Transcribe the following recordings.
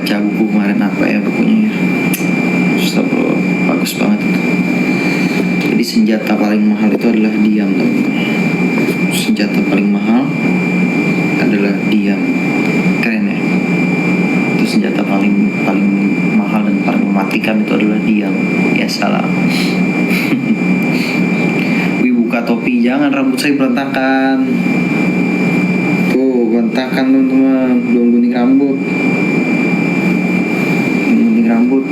baca buku kemarin apa ya bukunya ya. Astagfirullah, bagus banget itu. Jadi senjata paling mahal itu adalah diam, teman-teman. Senjata paling mahal adalah diam. Keren ya. Itu senjata paling mahal dan paling mematikan itu adalah diam. Ya salam. Wih, buka topi, jangan, rambut saya berantakan. Tuh, berantakan teman-teman. Belum gunting rambut. Gunting rambut.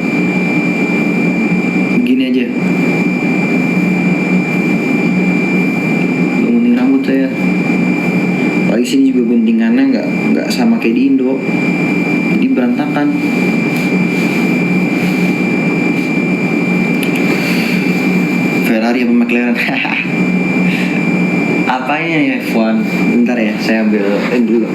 Begini aja. Belum gunting rambut saya. Apalagi sini juga guntingannya nggak sama kayak di Indo. Jadi berantakan. Ferrari apa McLaren? Apanya ya F1? Bentar ya, saya ambil dulu.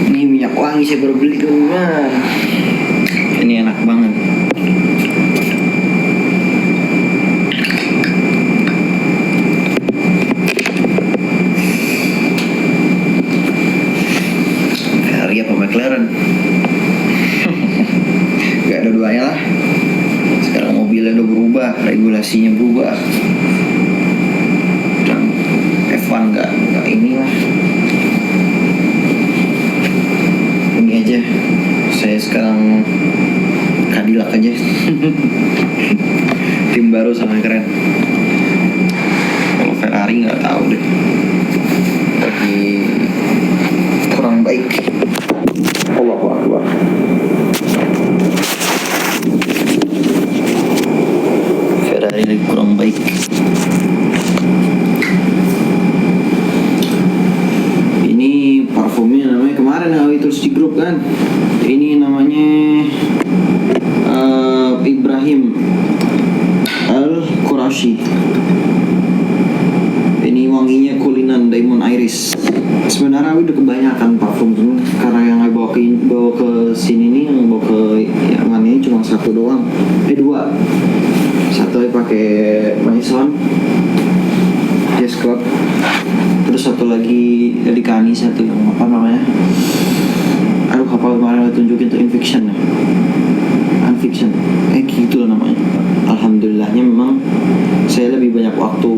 Ini minyak wangi saya baru beli teman. Ini enak banget. Ferrari apa McLaren? Gak ada duanya lah. Sekarang mobilnya udah berubah, regulasinya berubah. Dan F1 gak inilah. Ini aja. Saya sekarang Cadillac aja. Tim baru sama keren. Kalau Ferrari nggak tahu deh. Lagi kurang baik. Allahu Akbar. Ferrari lagi kurang baik. Ini parfumnya namanya kemarin yang terus di grup kan. Ini namanya Ibrahim Al-Qurashi. Ini wanginya Kulinan Diamond Iris. Sebenarnya udah kebanyakan parfum tuh, karena yang bawa ke sini nih, yang bawa ke Yaman ini cuma satu doang. Dua. Satu pakai Maison Jazz Club. Terus satu lagi dari Kani, satu yang apa namanya? Aduh, apa kemarin tunjukin tuh Unfiction ya? Unfiction, gitu lah namanya. Alhamdulillahnya memang saya lebih banyak waktu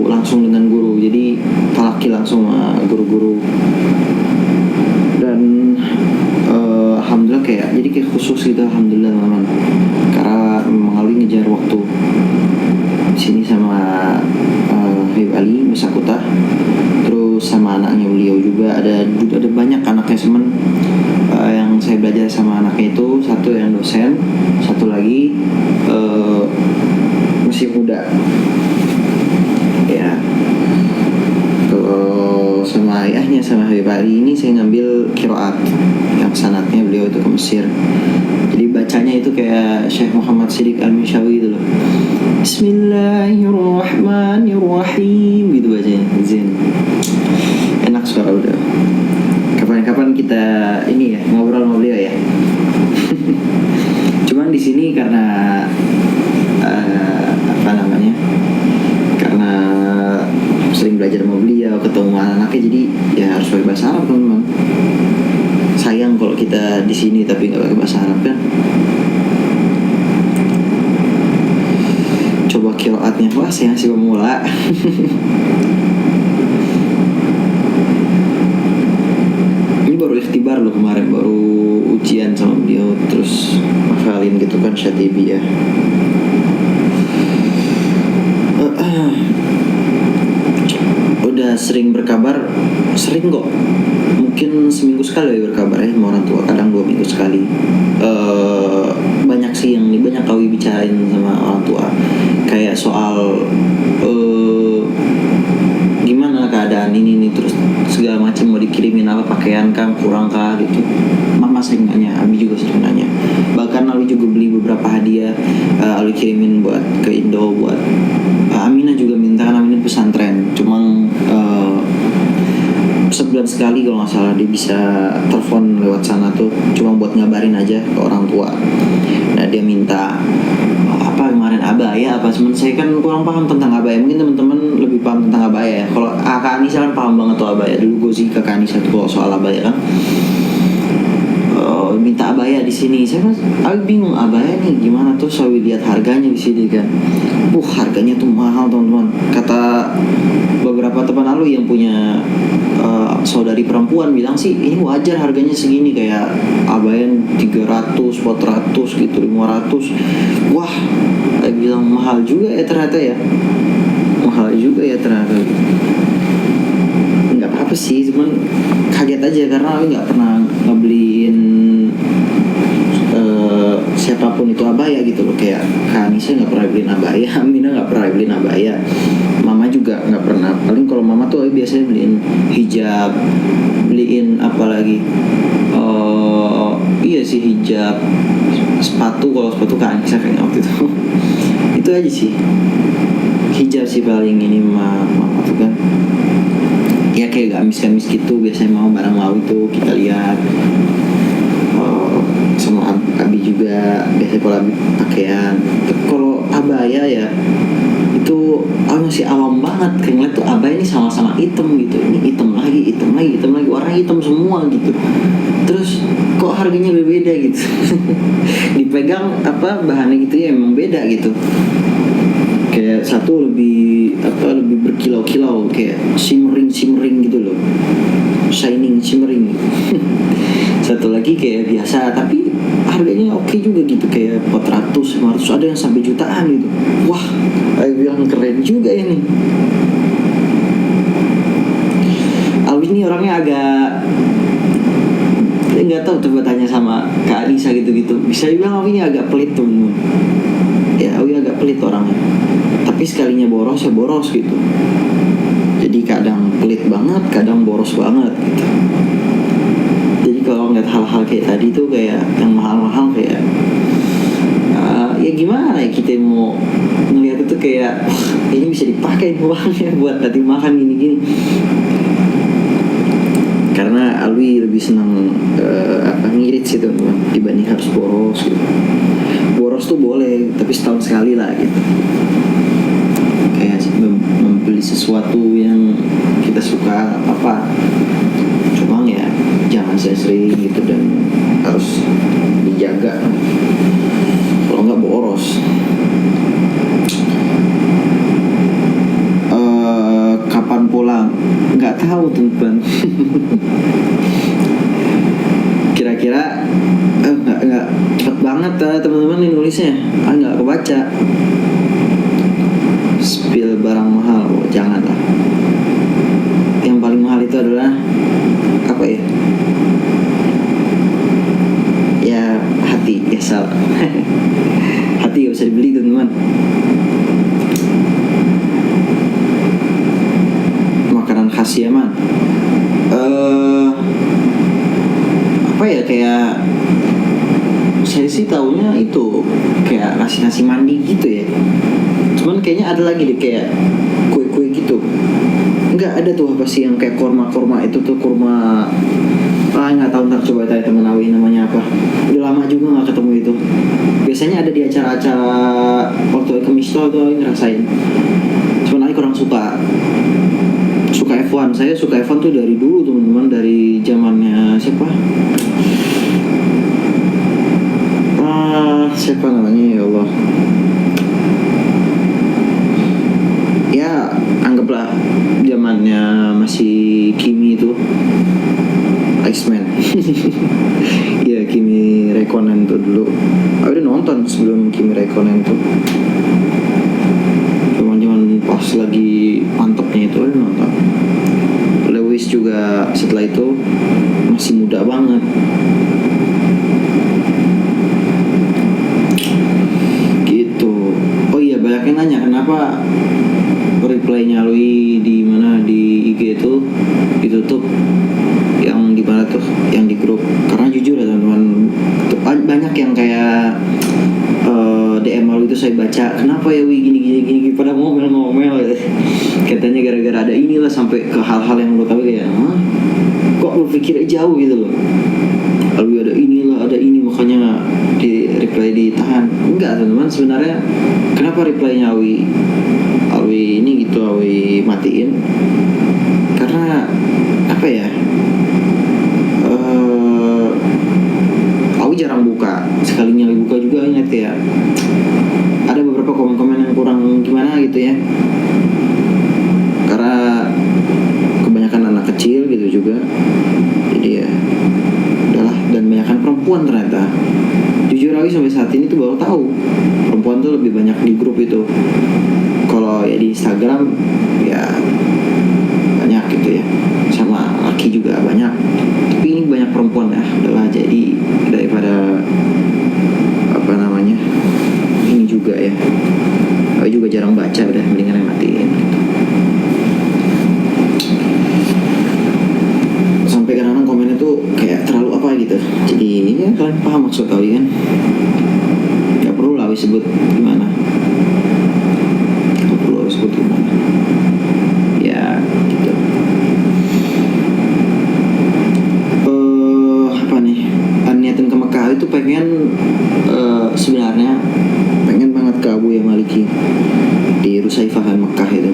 langsung dengan guru, jadi talaki langsung sama guru-guru. Dan alhamdulillah kayak khusus gitu, alhamdulillah teman-teman. Karena memang Ali ngejar waktu di sini sama Habib Ali Misakuta, terus sama anaknya beliau juga ada banyak anaknya teman. Yang saya belajar sama anaknya itu satu yang dosen, satu lagi masih muda ya. Kalau sama ayahnya sama Habib Ali ini saya ngambil qiraat, yang sanadnya beliau itu ke Mesir, jadi bacanya itu kayak Syekh Muhammad Siddiq Al-Mishawi itu loh. Bismillahirrahmanirrahim gitu bacanya, Zen. Enak suara udah. Kapan-kapan kita ini ya ngobrol sama beliau ya. Cuman di sini karena karena sering belajar sama beliau, ketemu anak-anaknya, jadi ya harus pakai bahasa Arab teman-teman. Sayang kalau kita di sini tapi nggak pakai bahasa Arab kan. Coba qiraatnya, wah saya masih pemula. Baru ikhtibar loh kemarin, baru ujian sama beliau, terus hafalin gitu kan Syatibi ya. Udah sering berkabar, sering kok, mungkin seminggu sekali ya berkabar ya sama orang tua, kadang 2 minggu sekali. Banyak sih yang banyak kau bicarain sama orang tua, kayak soal gimana keadaan ini nih, terus segala macam, mau dikirimin apa, pakaian kah, kurang kah gitu. Mama sering nanya, Abi juga sering nanya. Bahkan Abi juga beli beberapa hadiah, Abi kirimin buat ke Indo, buat Aminah juga minta, kan Aminah pesantren. Cuma sebulan sekali kalau nggak salah dia bisa telepon lewat sana tuh, cuma buat ngabarin aja ke orang tua. Nah dia minta apa kemarin, abaya abaya apa, cuman saya kan kurang paham tentang abaya, mungkin teman-teman lebih paham tentang abaya ya. Kalau Kak Anissa kan paham banget tuh abaya, dulu gue sih Kak Anissa tuh kalau soal abaya kan minta abaya di sini, saya kan bingung abaya nih gimana tuh, saya lihat harganya di sini kan, harganya tuh mahal teman-teman. Kata beberapa teman lalu yang punya saudari perempuan bilang sih ini wajar harganya segini, kayak abaya 300, 400 gitu, 500. Wah, saya bilang mahal juga ya ternyata ya, mahal juga ya ternyata. Nggak apa-apa sih, cuman kaget aja karena aku nggak pernah ngebeliin siapapun itu abaya gitu loh. Kayak Kak Anissa nggak pernah beliin abaya, Amina nggak pernah beliin abaya, Mama juga nggak pernah. Paling kalau Mama tuh biasanya beliin hijab, beliin apa lagi, iya sih hijab, sepatu. Kalau sepatu Kak Anissa kayaknya waktu itu itu aja sih, hijab sih paling ini Mama tuh kan. Ya kayak gamis-gamis gitu biasanya mau barang mau itu kita lihat. Sama Abi juga biasanya kalau Abi pakaian. Kalau abaya ya itu aku masih awam banget, kayak ngeliat tuh abaya ini sama-sama hitam gitu, ini hitam lagi, warna hitam semua gitu, terus kok harganya berbeda gitu. Dipegang apa bahannya gitu ya emang beda gitu, kayak satu lebih berkilau-kilau, kayak shimmering gitu loh, shimmering. Satu lagi kayak biasa tapi harganya oke juga gitu, kayak 400, 500, ada yang sampai jutaan gitu. Wah, aku bilang keren juga ini. Alwi ini orangnya agak, saya nggak tahu, coba tanya sama Kak Anissa gitu-gitu. Bisa dibilang Alwi ini agak pelit tuh. Ya, Alwi agak pelit orangnya. Tapi sekalinya boros ya boros gitu. Jadi kadang pelit banget, kadang boros banget gitu. Jadi kalau ngeliat hal-hal kayak tadi tuh kayak yang mahal-mahal kayak ya gimana ya kita mau ngeliat itu kayak ini bisa dipakai uangnya buat nanti makan gini-gini. Karena Alwi lebih senang ngirit sih teman-teman dibanding harus boros gitu. Boros tuh boleh tapi setahun sekali lah gitu. Kayak membeli sesuatu yang kita suka apa, cuma ya jangan sering gitu dan harus dijaga kalau nggak boros. Kapan pulang nggak tahu teman-teman. Kira-kira nggak cepet banget teman-teman ini nulisnya, nggak kebaca. Spill barang mahal, janganlah. Yang paling mahal itu adalah apa ya? Ya hati, ya salah. Hati gak bisa dibeli teman-teman. Makanan khas Yaman. Apa ya, kayak saya sih taunya itu kayak nasi mandi gitu ya. Cuman kayaknya ada lagi deh kayak kue-kue gitu. Enggak ada tuh apa sih yang kayak kurma itu tuh kurma. Nggak tahu, ntar coba tanya temen Awi namanya apa. Udah lama juga nggak ketemu itu. Biasanya ada di acara-acara waktu ke Misto tuh ngerasain. Cuman Awi kurang suka F1. Saya suka F1 tuh dari dulu teman-teman, dari zamannya siapa? Siapa namanya ya Allah? Ya anggaplah zamannya masih Kimi itu Iceman. Ya Kimi Räikkönen tuh dulu. Aku udah nonton sebelum Kimi Räikkönen tuh. Cuman pas lagi mantepnya itu udah nonton. Lewis juga setelah itu masih muda banget. Gitu. Oh iya, banyak yang nanya kenapa reply-nya Lui di mana di IG itu ditutup, yang di mana tuh, yang di grup. Karena jujur ya teman-teman, banyak yang kayak DM Lui itu saya baca, kenapa ya Wi gini pada ngomel katanya gara-gara ada inilah, sampai ke hal-hal yang menurut aku kayak kok berpikir jauh gitu loh. Lalu ada ini makanya di reply ditahan. enggak teman-teman, sebenarnya kenapa reply-nya Awi ini gitu, Awi matiin, karena apa ya, Awi jarang buka, sekalinya Awi buka juga ingat kayak ada beberapa komen-komen yang kurang gimana gitu ya, karena kebanyakan anak kecil gitu juga, jadi ya udahlah. Dan kebanyakan perempuan ternyata, jujur Awi sampai saat ini tuh baru tahu perempuan tuh lebih banyak di grup itu. Kalau ya di Instagram ya banyak gitu ya, sama laki juga banyak, tapi ini banyak perempuan ya. Udahlah, jadi daripada apa namanya ini juga ya, Awi juga jarang baca, udah mendingan matiin gitu. Sampai kadang-kadang komennya tuh kayak terlalu apa gitu, jadi ya kalian paham maksud Awi kan, nggak perlu lah Awi sebut gimana, nggak perlu Awi sebut gimana ya gitu. Apa nih, niatan ke Mekah itu pengen, sebenarnya pengen banget ke Abu ya Maliki di Rusaifah Mekah itu.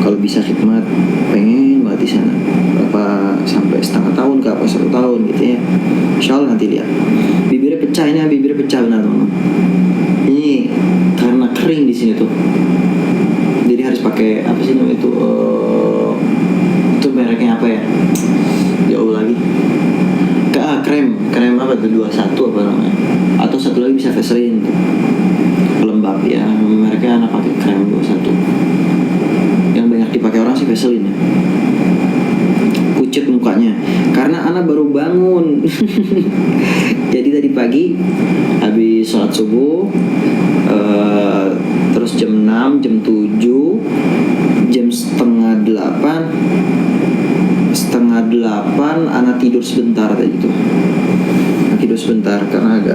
Kalau bisa khidmat pengen banget di sana, berapa sampai setengah tahun ke apa 1 tahun gitu ya. Insya Allah nanti lihat. Bibirnya pecah, ini bibirnya pecah benar teman. Ini karena kering di sini tuh, jadi harus pakai apa sih namanya itu mereknya apa ya? Jauh lagi. Krem apa tuh, 21 apa namanya? Atau satu lagi bisa Vaseline tuh, pelembab ya. Mereknya anak pakai krem 21. Yang banyak dipakai orang sih Vaseline ya. Pucet mukanya karena anak baru bangun. Jadi tadi pagi habis sholat subuh, terus jam 6, jam 7, jam setengah delapan anak tidur sebentar tadi tuh. Anak tidur sebentar karena agak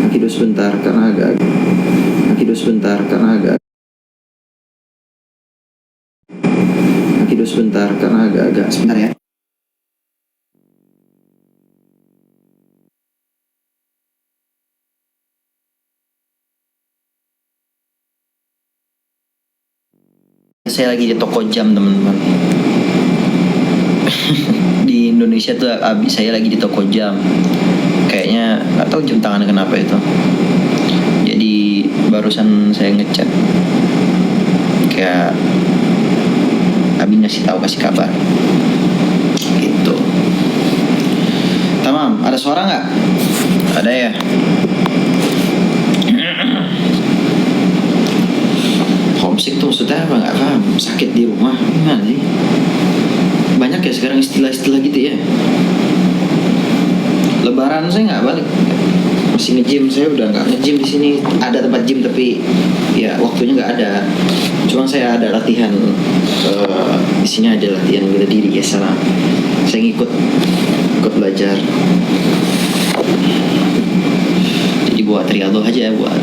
tidur sebentar karena agak sebentar ya. Saya lagi di toko jam teman-teman. Di Indonesia tuh saya lagi di toko jam. Kayaknya nggak tahu jam tangan kenapa itu. Jadi barusan saya ngechat, kayak Abi kasih kabar. Gitu. Tamam, ada suara nggak? Ada ya. Homesick tuh maksudnya apa, nggak paham. Sakit di rumah gimana sih? Banyak ya sekarang istilah-istilah gitu ya. Lebaran saya nggak balik, masih nge-gym. Saya udah nggak nge-gym di sini. Ada tempat gym tapi ya waktunya nggak ada. Cuma saya ada latihan, di sini ada latihan bela diri ya sana. Saya ikut belajar. Jadi buat triathlon aja, buat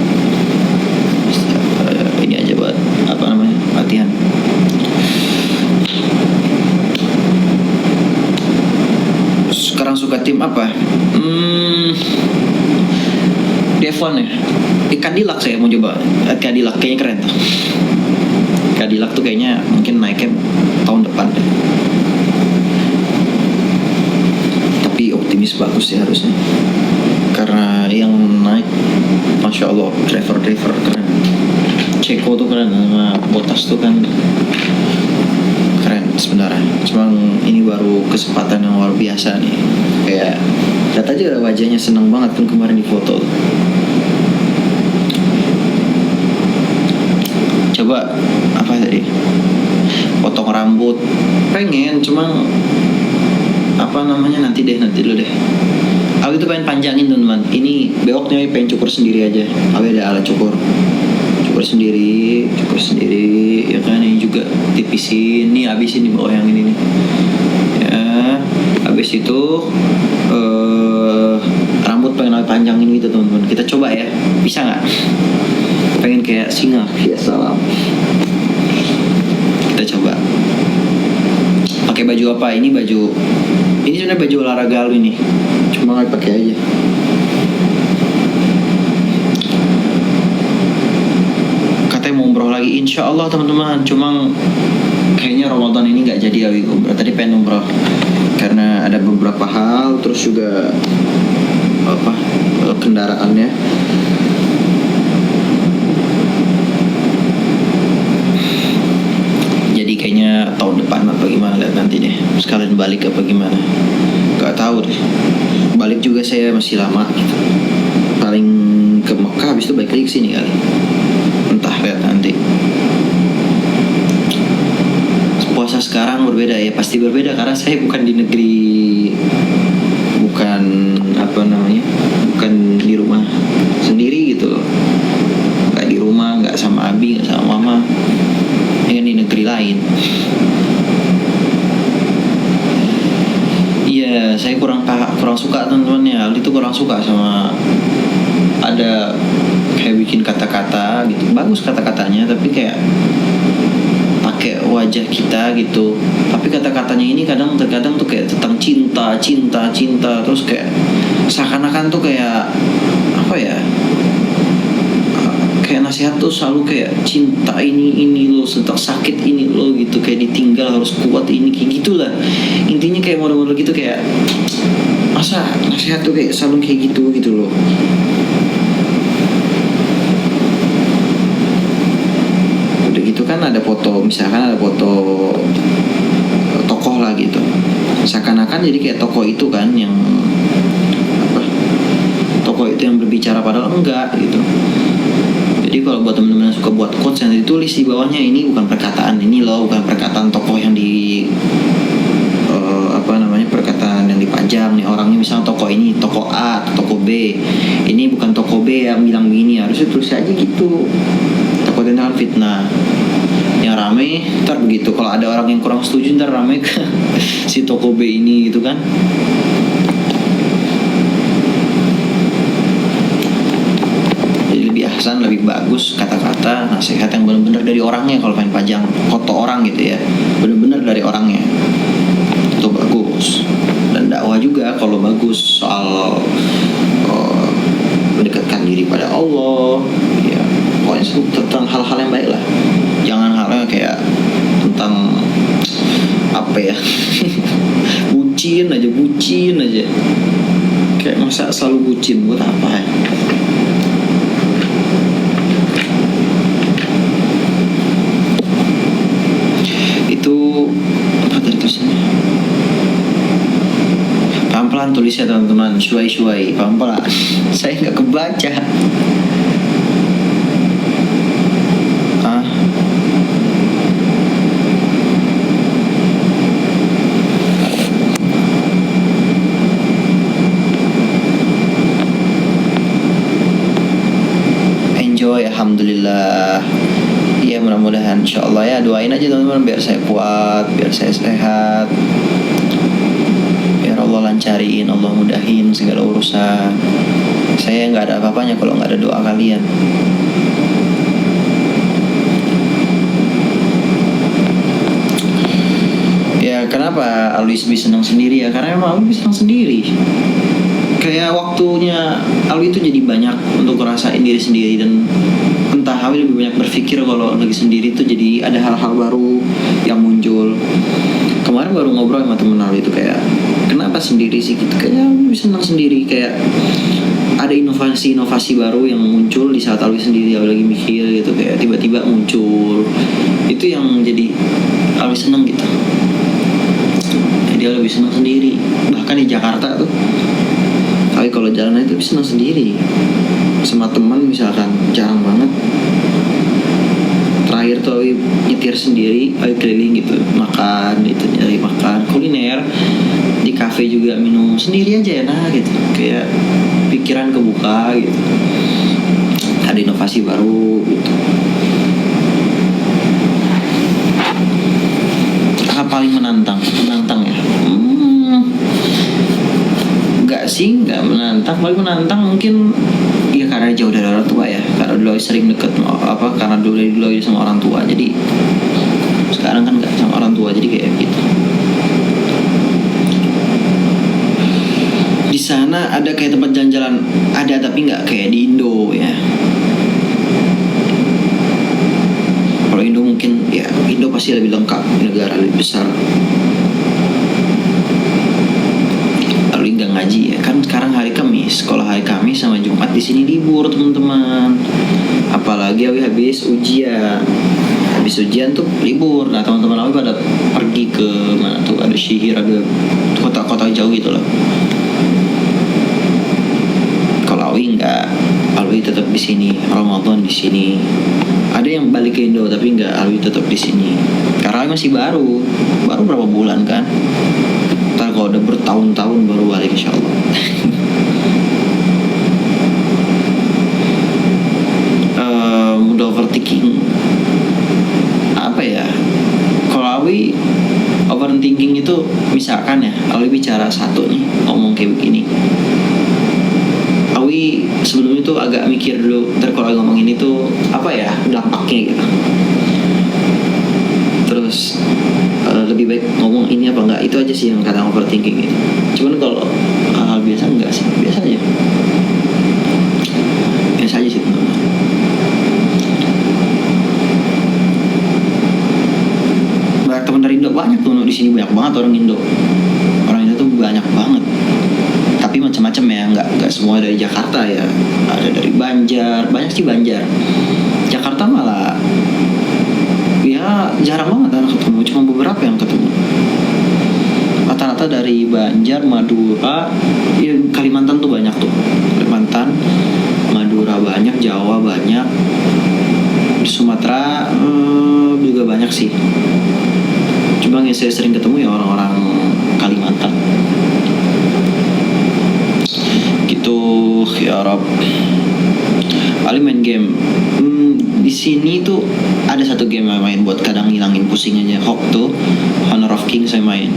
ini aja, buat apa namanya, latihan. Sekarang suka tim apa? Devon ya. Cadillac saya mau coba. Cadillac kayaknya keren tuh. Cadillac tuh kayaknya mungkin naiknya tahun depan deh. Tapi optimis bagus sih harusnya. Karena yang naik, Masya Allah, driver keren. Ceko tuh keren, sama Bottas tuh kan keren sebenarnya. Cuma ini baru kesempatan yang luar biasa nih. Kayak lihat aja wajahnya seneng banget kan kemarin di foto. Coba apa tadi? Potong rambut. Pengen, cuma apa namanya nanti dulu deh. Aku itu pengen panjangin teman-teman. Ini bewoknya pengen cukur sendiri aja. Aku ada alat cukur sendiri ya kan. Ini juga tipisin nih, habisin di bawah yang ini nih ya. Habis itu rambut pengen panjangin gitu teman-teman. Kita coba ya, bisa nggak? Pengen kayak singa ya, salam. Kita coba pakai pakai baju apa? Ini sebenarnya baju olahraga lu ini, cuma nggak pakai aja. Katanya mau umroh lagi, insya Allah teman-teman. Cuma kayaknya Ramadan ini nggak jadi awi umroh. Tadi pengen umroh karena ada beberapa hal, terus juga kendaraannya. Jadi kayaknya tahun depan apa gimana, lihat nanti deh. Sekalian balik apa gimana? Gak tahu deh. Balik juga saya masih lama gitu. Paling ke Mekah, habis itu balik lagi ke sini kali. Entah, lihat nanti. Puasa sekarang berbeda ya, pasti berbeda karena saya bukan di negeri, bukan di rumah sendiri gitu loh. Nggak di rumah, nggak sama Abi, nggak sama Mama. Ini di negeri lain. Iya, saya kurang suka teman-teman ya. Aldi tuh kurang suka sama ada kayak bikin kata-kata gitu. Bagus kata-katanya, tapi kayak pakai wajah kita gitu. Tapi kata-katanya ini terkadang tuh kayak tentang cinta, terus kayak seakan-akan tuh kayak apa ya? Kayak nasihat tuh selalu kayak cinta ini lo, tentang sakit ini lo gitu, kayak ditinggal harus kuat ini, kayak gitulah. Intinya kayak model-model gitu, kayak masa nasihat tuh kayak selalu kayak gitu loh. Udah gitu kan ada foto, misalkan ada foto tokoh lah gitu. Seakan-akan jadi kayak tokoh itu kan yang tokoh itu yang berbicara, padahal enggak gitu. Jadi kalau buat teman-teman yang suka buat quotes yang ditulis di bawahnya, ini bukan perkataan ini loh, bukan perkataan tokoh yang di perkataan yang dipajang nih orangnya. Misalnya tokoh ini tokoh A, tokoh B, ini bukan tokoh B yang bilang begini, harusnya tulis aja gitu. Takutnya kan fitnah yang rame ntar begitu, kalau ada orang yang kurang setuju ntar rame ke si tokoh B ini gitu kan. Lebih bagus kata-kata nasihat yang benar-benar dari orangnya. Kalau pengen pajang foto orang gitu ya, benar-benar dari orangnya itu bagus. Dan dakwah juga kalau bagus soal mendekatkan diri pada Allah ya, pokoknya tentang hal-hal yang baik lah. Jangan hal-hal kayak tentang apa ya bucin aja, kayak masa selalu bucin buat apa ya. Itu apa tadi tulisannya? Pelan-pelan tulisnya teman-teman, shuai pelan-pelan. Saya nggak kebaca. Enjoy, alhamdulillah. Ya mudah-mudahan insyaallah ya, doain aja teman-teman biar saya kuat, biar saya sehat, biar Allah lancarin, Allah mudahin segala urusan. Saya nggak ada apa-apanya kalau nggak ada doa kalian. Ya kenapa Alwi senang sendiri ya, karena emang Alwi senang sendiri. Kayak waktunya Alwi itu jadi banyak untuk ngerasain diri sendiri, dan entah Alwi lebih banyak berpikir kalau lagi sendiri tuh jadi ada hal-hal baru yang muncul. Kemarin baru ngobrol sama temen Alwi itu kayak kenapa sendiri sih gitu, kayak Alwi senang sendiri, kayak ada inovasi baru yang muncul di saat Alwi sendiri. Alwi lagi mikir gitu, kayak tiba-tiba muncul, itu yang jadi Alwi senang gitu. Jadi Alwi lebih senang sendiri. Bahkan di Jakarta tuh Alwi kalau jalan itu lebih senang sendiri. Sama teman misalkan jarang banget. Terakhir tuh Alwi nyetir sendiri, Alwi keliling gitu, makan gitu, nyari makan kuliner di kafe juga, minum sendiri aja enak gitu, kayak pikiran kebuka gitu, ada inovasi baru gitu. Apa paling menantang ya? Nggak menantang. Paling menantang mungkin ya karena jauh dari orang tua ya, karena dulu sering deket karena dulu sama orang tua, jadi sekarang kan nggak sama orang tua, jadi kayak gitu. ada kayak tempat jalan-jalan, ada tapi nggak kayak di Indo ya. Kalau Indo mungkin ya, Indo pasti lebih lengkap, negara lebih besar. Lalu nggak ngaji ya kan, sekarang hari Kamis, sekolah hari Kamis sama Jumat di sini libur teman-teman. Apalagi Awi habis ujian tuh libur. Nah teman-teman Awi pada pergi ke mana tuh, ada Syihir, ada kota-kota jauh gitu loh. Kalau Awi enggak, Awi tetap di sini, Ramadan di sini. Ada yang balik ke Indo tapi enggak, Awi tetap di sini. Karena Awi masih baru berapa bulan kan. Ntar kalau udah bertahun-tahun baru balik insyaallah. Udah overthinking apa ya? Kalau Awi overthinking itu misalkan ya, Awi bicara satu nih, ngomong kayak begini, Awi sebelumnya tuh agak mikir dulu, ntar kalau ngomong ini tuh apa ya dampaknya gitu. Terus lebih baik ngomong ini apa enggak, itu aja sih yang kadang overthinking gitu. Cuman kalau hal biasa enggak sih, biasa aja sih teman-teman. Banyak teman dari Indo, banyak tuh di sini, banyak banget orang Indo tuh banyak banget, tapi macam-macam ya, nggak semua dari Jakarta ya, ada dari Banjar, banyak sih Banjar. Jakarta malah ya jarang banget anak ketemu, cuma beberapa yang ketemu. Rata-rata dari Banjar, Madura, ya Kalimantan tuh banyak tuh, Kalimantan, Madura banyak, Jawa banyak, di Sumatera juga banyak sih. Cuma yang saya sering ketemu ya orang-orang Kalimantan. Gitu ya Rob. Ali main game. Di sini tuh ada satu game yang main buat kadang ngilangin pusing aja. Hawk tuh, Honor of King saya main.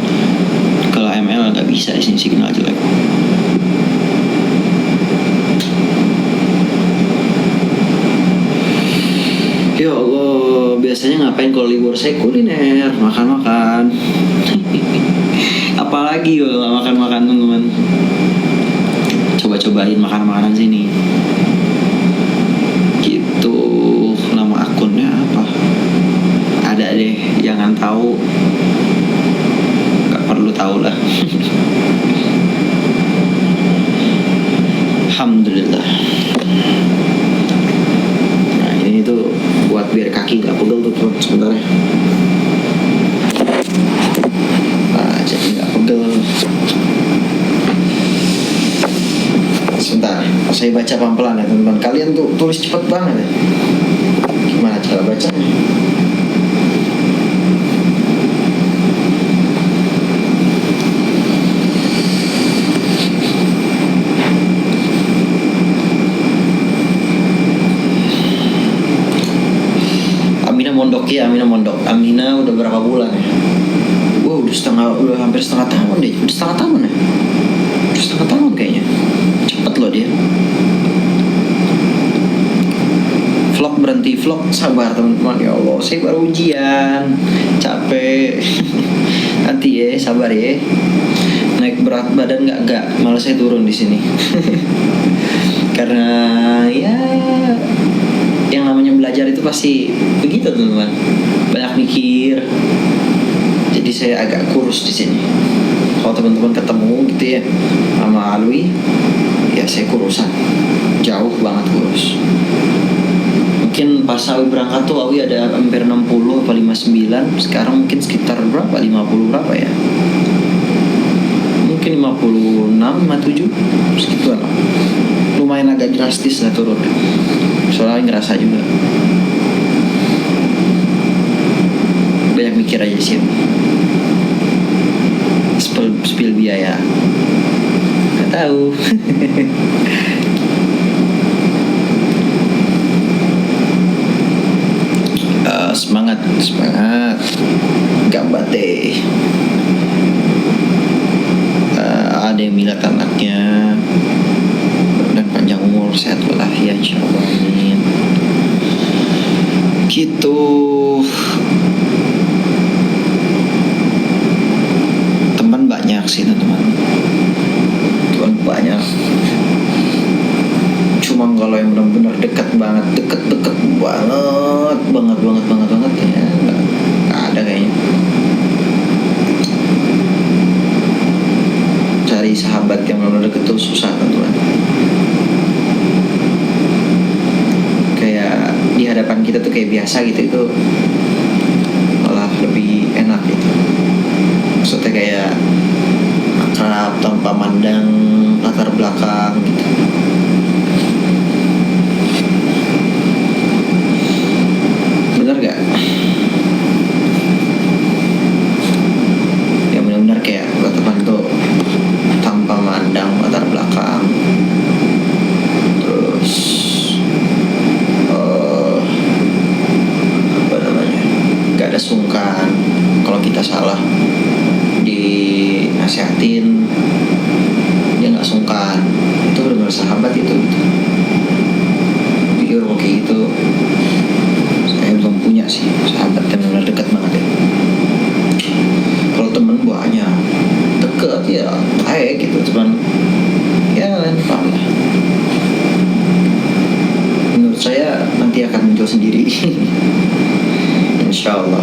Kalau ML nggak bisa, di sini signal jelek. Ya Allah, biasanya ngapain kalau libur? Saya kuliner, makan-makan. Apalagi kalau nggak makan-makan teman-teman. Coba-cobain makan makanan sini. Gitu. Nama akunnya apa? Ada deh, jangan tahu. Gak perlu tahu lah. Alhamdulillah. Nah ini tuh buat biar kaki gak pegel tuh teman, sebentar ya. Nah jadi gak pegel. Sebentar, saya baca pelan-pelan ya teman-teman. Kalian tuh tulis cepet banget ya. Gimana cara bacanya? Amina mondok ya, Amina mondok. Amina udah berapa bulan ya? Wow, udah hampir setengah tahun deh. Udah setengah tahun ya? Udah setengah tahun kayaknya. Cepet loh dia. Vlog berhenti vlog, sabar teman-teman. Ya Allah, saya baru ujian, capek. Nanti ya, sabar ya. Naik berat badan nggak, malah saya turun di sini. Karena ya yang namanya belajar itu pasti begitu teman-teman. Banyak mikir. Jadi saya agak kurus di sini. Kalau teman-teman ketemu gitu ya sama Alwi, ya saya kurusan, jauh banget kurus. Mungkin pas Awi berangkat tuh Awi ada hampir 60 atau 59. Sekarang mungkin sekitar berapa, 50 berapa ya, mungkin 56, 57 segituan lah. Lumayan agak drastis lah turun. Soalnya ngerasa juga banyak mikir aja sih. Spill biaya nggak tahu. Semangat gambate. Ada yang milih anaknya dan panjang umur, sehat walafiat insyaallah, amin. Gitu. Teman banyak sih teman-teman, banyak. dekat banget, deket banget ya, nggak ada kayaknya. Cari sahabat yang benar-benar deket tuh susah teman-teman. Kayak di hadapan kita tuh kayak biasa gitu, itu malah lebih enak gitu. Maksudnya kayak akrab tanpa mandang latar belakang gitu. Bener gak? Yang benar-benar kayak teman tuh tanpa mandang latar belakang, terus apa namanya, gak ada sungkan kalau kita salah dinasihatin, dia gak sungkan. Itu benar-benar sahabat itu gitu. Jujur kayak gitu saya belum punya sih sahabat yang benar-benar dekat banget ya. Kalau temen banyak deket ya baik gitu, cuman ya lain paham lah. Menurut saya nanti akan muncul sendiri. Insya Allah.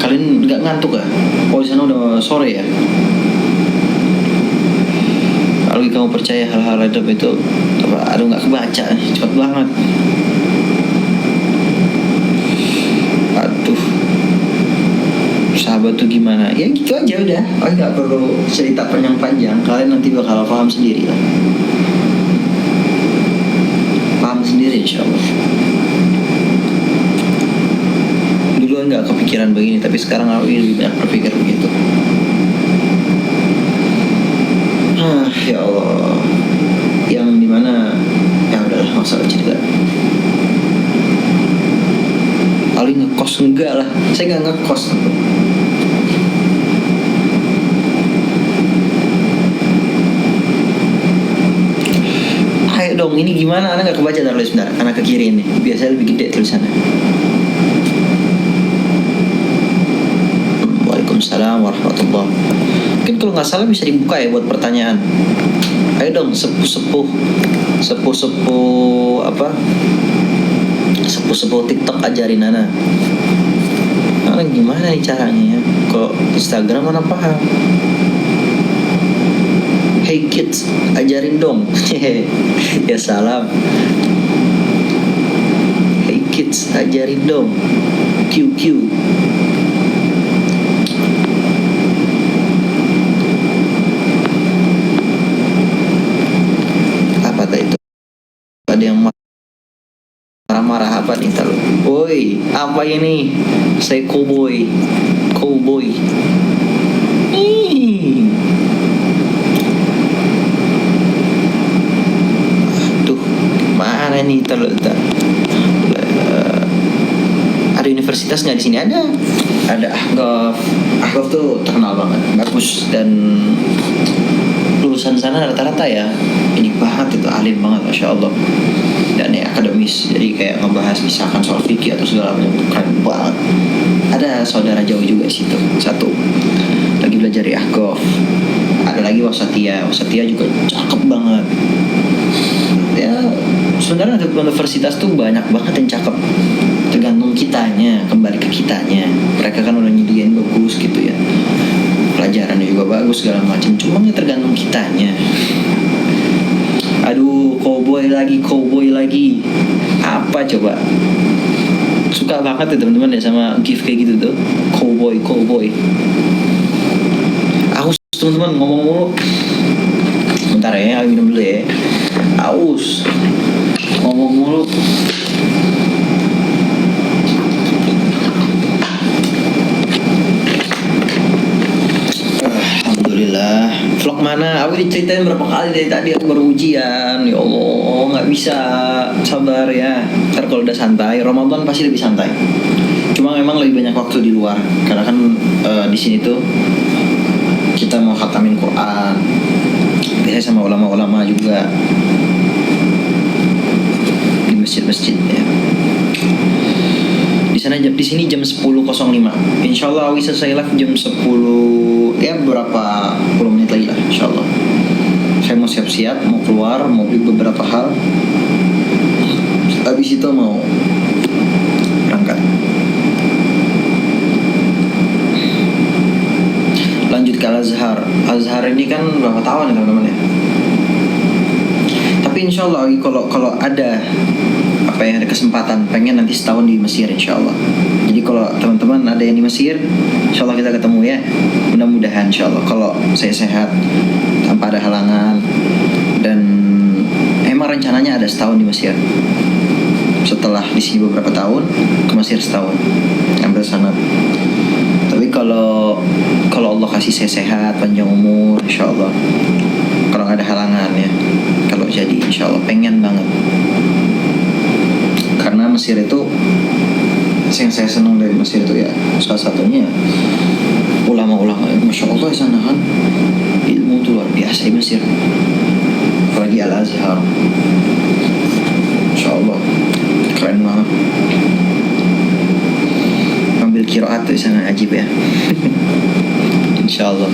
Kalian nggak ngantuk ya? Oh di sana udah sore ya. Kalau kamu percaya hal-hal adab itu, aduh nggak kebaca, cepet banget. Aduh, sahabat tuh gimana? Ya gitu aja udah. Nggak perlu cerita panjang-panjang. Kalian nanti bakal paham sendiri lah. Paham sendiri insya Allah. Dulu nggak kepikiran begini, tapi sekarang aku lebih banyak berpikir begitu. Ya Allah, yang dimana ya udahlah, masalah cerita. Paling ngekos enggak lah, saya nggak ngekos. Ayo dong, ini gimana? Anak nggak kebaca taruh sebentar, anak ke kiri ini, biasanya lebih gede tulisannya. Waalaikumsalam warahmatullahi. Mungkin kalau nggak salah bisa dibuka ya buat pertanyaan. Ayo dong, sepuh apa? Sepuh TikTok ajarin Ana. Ana gimana nih caranya? Kok Instagram Ana paham? Hey kids, ajarin dong. Ya salam. Hey kids, ajarin dong. QQ. Itu ada yang marah-marah apa nih taruh? Woi, apa ini? Saya cowboy. Aduh, mana nih taruh? Ada universitas nggak di sini? Ada Ahgaf tuh terkenal banget, bagus, dan lulusan sana rata-rata ya ini banget, itu alim banget, masya Allah, dan ya akademis, jadi kayak ngebahas misalkan soal fikih atau segala macam, keren banget. Ada saudara jauh juga situ, satu lagi belajar di Ahgaf. Ada lagi Wasatia juga cakep banget ya. Sebenarnya universitas tuh banyak banget yang cakep, tergantung kitanya, kembali ke kitanya. Mereka kan udah nyediain bagus gitu ya, pelajarannya juga bagus segala macam, cuma ya tergantung kitanya. Aduh, cowboy lagi apa coba? Suka banget ya teman-teman ya sama gift kayak gitu tuh, cowboy. Aus teman-teman, ngomong mulu. Bentar ya, aku minum dulu ya. Aus, ngomong mulu. Alhamdulillah. Vlog mana? Aku diceritain berapa kali dari tadi, aku baru ujian. Ya Allah, nggak bisa. Sabar ya. Ntar kalau udah santai, Ramadan pasti lebih santai. Cuma memang lebih banyak waktu di luar, karena kan di sini tuh kita mau khatamin Quran. Biasanya sama ulama-ulama juga di masjid-masjid ya. Di sana di sini jam 10.05. Insya Allah Awi selesai live jam 10, ya berapa puluh menit lagi lah Insya Allah. Saya mau siap-siap, mau keluar, mau beli beberapa hal. Habis itu mau berangkat. Lanjut ke Al-Azhar. Al-Azhar ini kan berapa tahun ya teman-teman ya? Tapi insya Allah kalau ada ada kesempatan, pengen nanti setahun di Mesir insya Allah. Jadi kalau teman-teman ada yang di Mesir, insya Allah kita ketemu ya. Mudah-mudahan insya Allah kalau saya sehat tanpa ada halangan. Dan emang rencananya ada setahun di Mesir. Setelah di sini beberapa tahun, ke Mesir setahun, ambil sanad. Tapi kalau Allah kasih saya sehat, panjang umur, insya Allah. Kalau nggak ada halangan ya, kalau jadi insya Allah pengen banget. Karena Mesir itu, yang saya senang dari Mesir itu ya salah satunya ulama-ulama, masya Allah di sana kan ilmu itu luar biasa di Mesir. Apalagi Al-Azhar, masya Allah keren banget. Ambil qiraat di sana ajib ya. Insya Allah.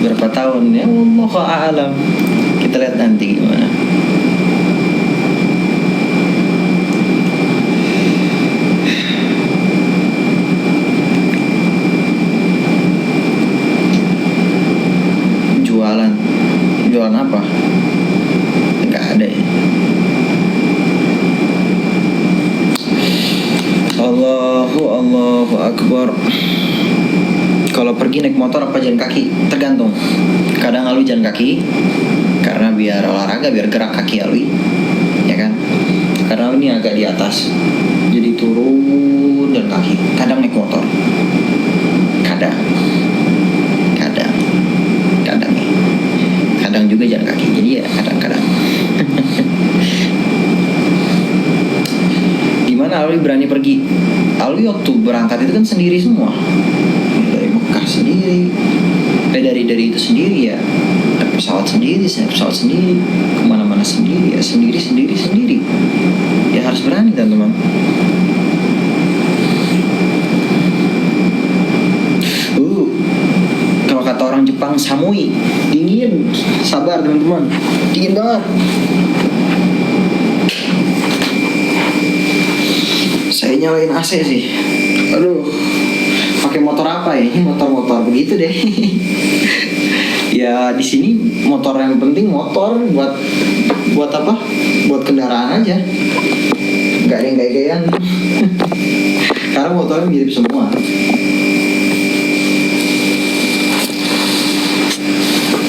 Berapa tahun ya Allah a'lam. Kita lihat nanti gimana. Jualan apa? Enggak ada ya. Allahu Akbar. Kalau pergi naik motor apa jalan kaki? Tergantung. Kadang Alwi jalan kaki karena biar olahraga, biar gerak kaki Alwi, ya kan? Karena ini agak di atas, jadi turun dan kaki. Kadang naik motor. Kadang nih. Kadang juga jalan kaki. Jadi ya kadang-kadang. Gimana Alwi berani pergi? Alwi waktu berangkat itu kan sendiri semua. Dari Mekah sendiri. Dari itu sendiri ya. Naik pesawat sendiri, kemana-mana sendiri ya. Sendiri. Ya harus berani teman-teman. Kalau kata orang Jepang, samui, dingin. Sabar teman-teman, dingin banget. Saya nyalain AC sih. Aduh, pakai motor apa ya? Ini motor begitu deh. Ya di sini motor yang penting motor buat apa? Buat kendaraan aja. Gak ada yang gaya-gayaan. Karena motornya mirip semua.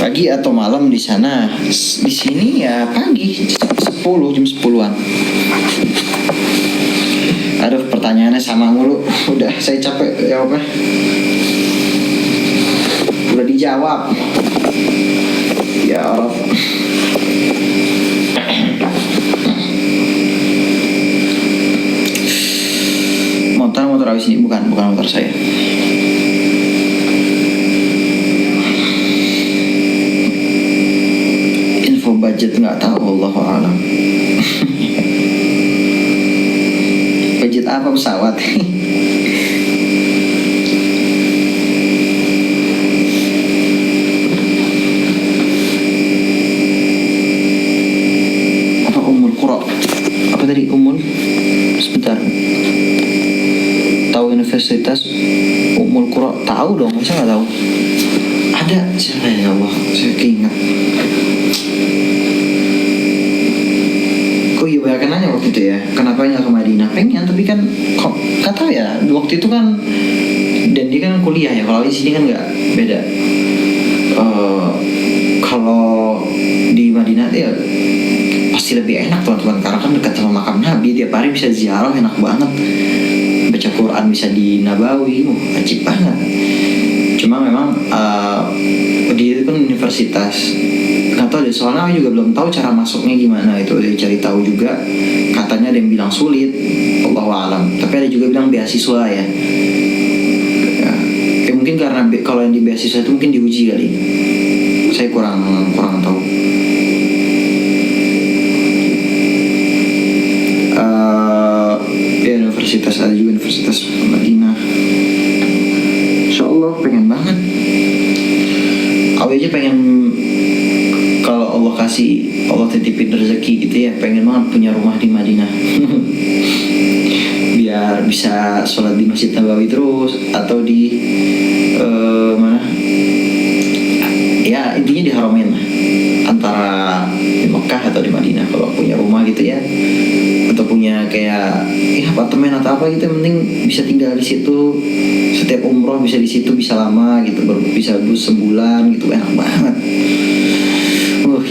Pagi atau malam di sana? Di sini ya pagi, jam 10-an. Aduh, pertanyaannya sama mulu. Udah, saya capek jawabnya. Udah dijawab. Ya Allah. Motor habis ini bukan motor saya. Info budget nggak tahu, Allahu a'lam. Budget apa pesawat? Apa Ummul Qura? Apa tadi Ummul? Sebentar. Tahu Universitas Ummul Qura? Tahu dong, masa nggak tahu? Ada, siapa ya Allah? Saya keinget. Oh iya, banyak nanya waktu itu ya, kenapa nggak ke Madinah? Pengen, tapi kan kok nggak tahu ya. Waktu itu kan, dan dia kan kuliah ya. Kalau di sini kan nggak, beda. Kalau di Madinah ya pasti lebih enak teman-teman, karena kan dekat sama makam Nabi. Tiap hari bisa ziarah, enak banget. Baca Quran bisa di Nabawi, wajib banget. Cuma memang dia itu kan universitas. Nggak tahu deh, soalnya aku juga belum tahu cara masuknya gimana itu. Dia cari tahu juga, katanya ada yang bilang sulit, Allahu a'lam. Tapi ada juga bilang beasiswa ya. Mungkin karena kalau yang di beasiswa itu mungkin diuji kali. Saya kurang tahu. kalau Allah titipin rezeki gitu ya, pengen banget punya rumah di Madinah. Biar bisa sholat di Masjid Nabawi terus, atau di mana ya, intinya di Haramain lah, antara di Mekah atau di Madinah. Kalau punya rumah gitu ya, atau punya kayak apartemen atau apa gitu, yang penting bisa tinggal di situ, setiap umroh bisa di situ, bisa lama gitu, bisa sebulan gitu, enak banget.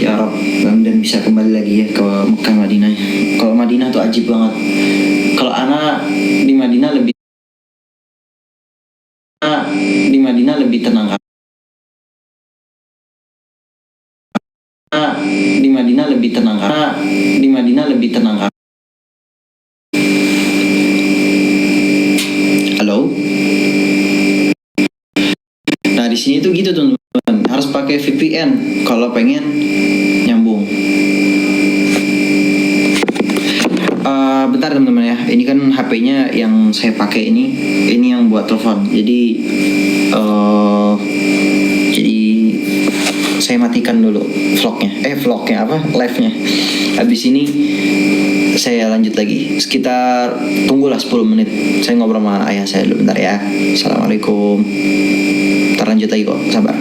Ya Rob, dan bisa kembali lagi ya ke Mekah Madinah. Kalau Madinah tuh ajib banget. Kalau anak di Madinah lebih tenang. Di Madinah lebih tenang. Halo. Nah di sini tuh gitu teman-teman, harus pakai VPN kalau pengen nyambung. Bentar teman-teman ya, ini kan HP-nya yang saya pakai ini yang buat telepon. Jadi saya matikan dulu vlognya live-nya. Habis ini saya lanjut lagi. Sekitar tunggulah 10 menit. Saya ngobrol sama ayah saya dulu bentar ya. Assalamualaikum. Ntar lanjut lagi kok, sabar.